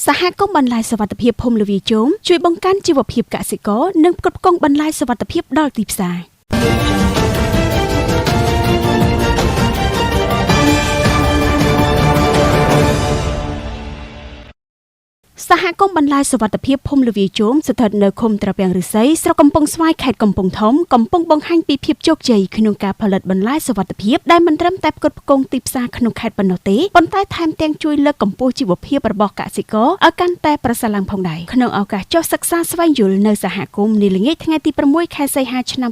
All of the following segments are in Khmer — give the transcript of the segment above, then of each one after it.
សហគមន៍បន្លែសុវត្ថិភាពភូមិល្វាជោមជួយបង្កើនជីវភាពកសិករនិងផ្គត់ផ្គង់បន្លែសុវត្ថិភាពដល់ទីផ្សារសហគមន៍បន្លែសុវត្ថិភាពភូមិល្វាជោមស្ថិតនៅឃុំត្រពាំងឫស្សីស្រុកកំពង់ស្វាយខេត្តកំពង់ធំកំពុងបង្ហាញពីភាពជោគជ័យក្នុងការផលិតបន្លែសុវត្ថិភាពដែលមិនត្រឹមតែផ្គត់ផ្គង់ទីផ្សារក្នុងខេត្តប៉ុណ្ណោះទេប៉ុន្តែថែមទាំងជួយលើកកម្ពស់ជីវភាពរបស់កសិករឲ្យកាន់តែប្រសើរឡើងផងដែរក្នុងឱកាសចុះសិក្សាស្វែងយល់នៅសហគមន៍នាល្ងាចថ្ងៃទី6ខែសីហាឆ្នាំ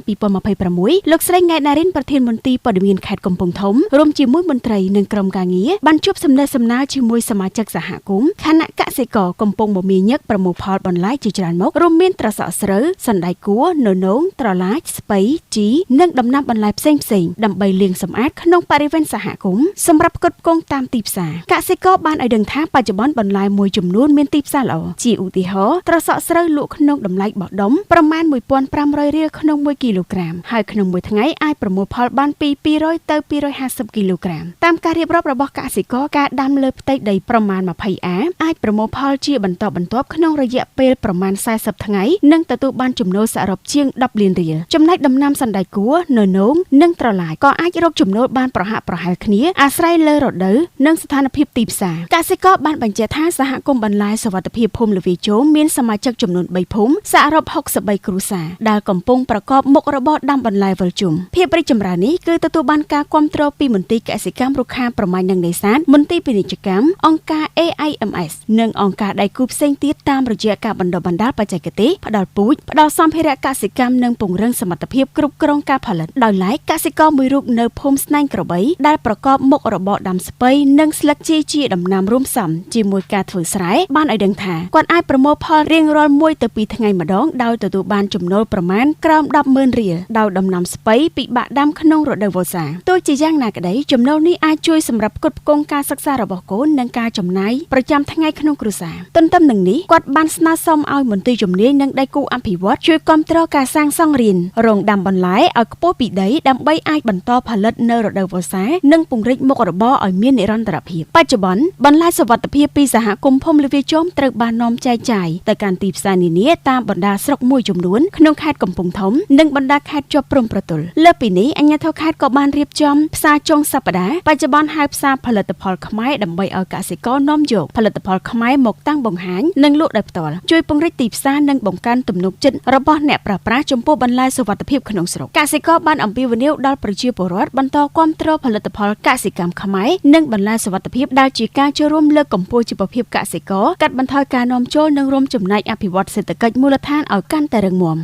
2026លោកស្រីង៉ែតណារិនប្រធានមន្ទីរព័ត៌មានខេត្តកំពង់ធំរួមជាមួយមន្ត្រីនិងក្រុមការងារបានជួបសំណេះសំណាលជាមួយសមាជិកសហគមន៍ខណៈកសិករកំពុងមមាញឹកប្រមូលផលបន្លែជាច្រើនមុខរួមមានត្រសក់ស្រូវសណ្តែកគួរននោងត្រឡាចស្ពៃជីនិងដំណាំបន្លែផ្សេងៗដើម្បីលាងសម្អាតក្នុងបរិវេណសហគមន៍សម្រាប់ផ្គត់ផ្គង់តាមទីផ្សារកសិករបានឲ្យដឹងថាបច្ចុប្បន្នបន្លែមួយចំនួនមានទីផ្សារល្អជាឧទាហរណ៍ត្រសក់ស្រូវលក់ក្នុងតម្លៃបោះដុំប្រមាណ 1,500 រៀលក្នុង1គីឡូក្រាមហើយក្នុងមួយថ្ងៃអាចប្រមូលផលបានពី200ទៅ250គីឡូក្រាមតាមការរៀបរាប់របស់កសិករការដាំលើផ្ទៃដីប្រមាណ20អាអាចប្រមូលផលជាបន្តបន្ទាប់ក្នុងរយៈពេលប្រមាណ40ថ្ងៃនិងទទួលបានចំណូលសរុបជាង10លានរៀលចំណែកដំណាំសណ្តែកគួរននោងនិងត្រឡាចក៏អាចរកចំណូលបានប្រហាក់ប្រហែលគ្នាអាស្រ័យលើរដូវនិងស្ថានភាពទីផ្សារកសិករបានបញ្ជាក់ថាសហគមន៍បន្លែសុវត្ថិភាពភូមិល្វាជោមមានសមាជិកចំនួន3ភូមិសរុប63គ្រួសារដែលកំពុងប្រកបមុខរបរដាំបន្លែវិលជុំភាពរីកចម្រើននេះគឺទទួលបានការគាំទ្រពីមន្ទីរកសិកម្មរុក្ខាប្រមាញ់និងនេសាទមន្ទីរពាណិជ្ជកម្មអង្គការ AIMS និងអង្គការដៃគូផ្សេងទៀតតាមរយៈការបណ្ដុះបណ្ដាលបច្ចេកទេសផ្ដល់ពូជផ្ដល់សម្ភារៈកសិកម្មនិងពង្រឹងសមត្ថភាពគ្រប់គ្រងការផលិតដោយឡែកកសិករមួយរូបនៅភូមិស្នែងក្របីដែលប្រកបមុខរបរដាំស្ពៃនិងស្លឹកជីជាដំណាំរួមផ្សំជាមួយការធ្វើស្រែបានឲ្យដឹងថាគាត់អាចប្រមូលផលរៀងរាល់1ទៅ2ថ្ងៃម្ដងដោយទទួលបានចំណូលប្រមាណក្រោម 10,000 រៀលដោយដំណាំស្ពៃពិបាកដាំក្នុងរដូវវស្សាទោះជាយ៉ាងណាក្ដីចំណូលនេះអាចជួយសម្រាប់ផ្គត់ផ្គង់ការសិក្សារបស់កូននិងការចំណាយប្រចាំថ្ងៃក្នុងគ្រួសារទន្ទឹមនឹងនេះគាត់បានស្នើសុំឲ្យមន្ទីរជំនាញនិងដៃគូអភិវឌ្ឍជួយគាំទ្រការសាងសង់រានរងដាំបន្លែឲ្យខ្ពស់ពីដីដើម្បីអាចបន្តផលិតនៅរដូវវស្សានិងពង្រីកមុខរបរឲ្យមាននិរន្តរភាពបច្ចុប្បន្នបន្លែសុវត្ថិភាពពីសហគមន៍ភូមិល្វាជោមត្រូវបាននាំចែកចាយទៅកាន់ទីផ្សារនានាតាមបណ្ដាស្រុកមួយចំនួនក្នុងខេត្តកំពង់ធំនិងបណ្ដាខេត្តជាប់ព្រំប្រទល់លើពីនេះអាជ្ញាធរខេត្តក៏បានរៀបចំផ្សារចុងសប្ដាហ៍បច្ចុប្បន្នហៅផ្សារផលិតផលខ្មែរដើម្បីឲ្យកសិករនាំយកផលិតផលខ្មែរមកតាំងបង្ហាញនិងលក់ដោយផ្ទាល់ជួយពង្រីកទីផ្សារនិងបង្កើនទំនុកចិត្តរបស់អ្នកប្រើប្រាស់ចំពោះបន្លែសុវត្ថិភាពក្នុងស្រុកកសិករបានអំពាវនាវដល់ប្រជាពលរដ្ឋបន្តគាំទ្រផលិតផលកសិកម្មខ្មែរនិងបន្លែសុវត្ថិភាពដែលជាការចូលរួមលើកកម្ពស់ជីវភាពកសិករកាត់បន្ថយការនាំចូលនិងរួមចំណែកអភិវឌ្ឍសេដ្ឋកិច្ចមូលដ្ឋានឲ្យកាន់តែរឹងមាំ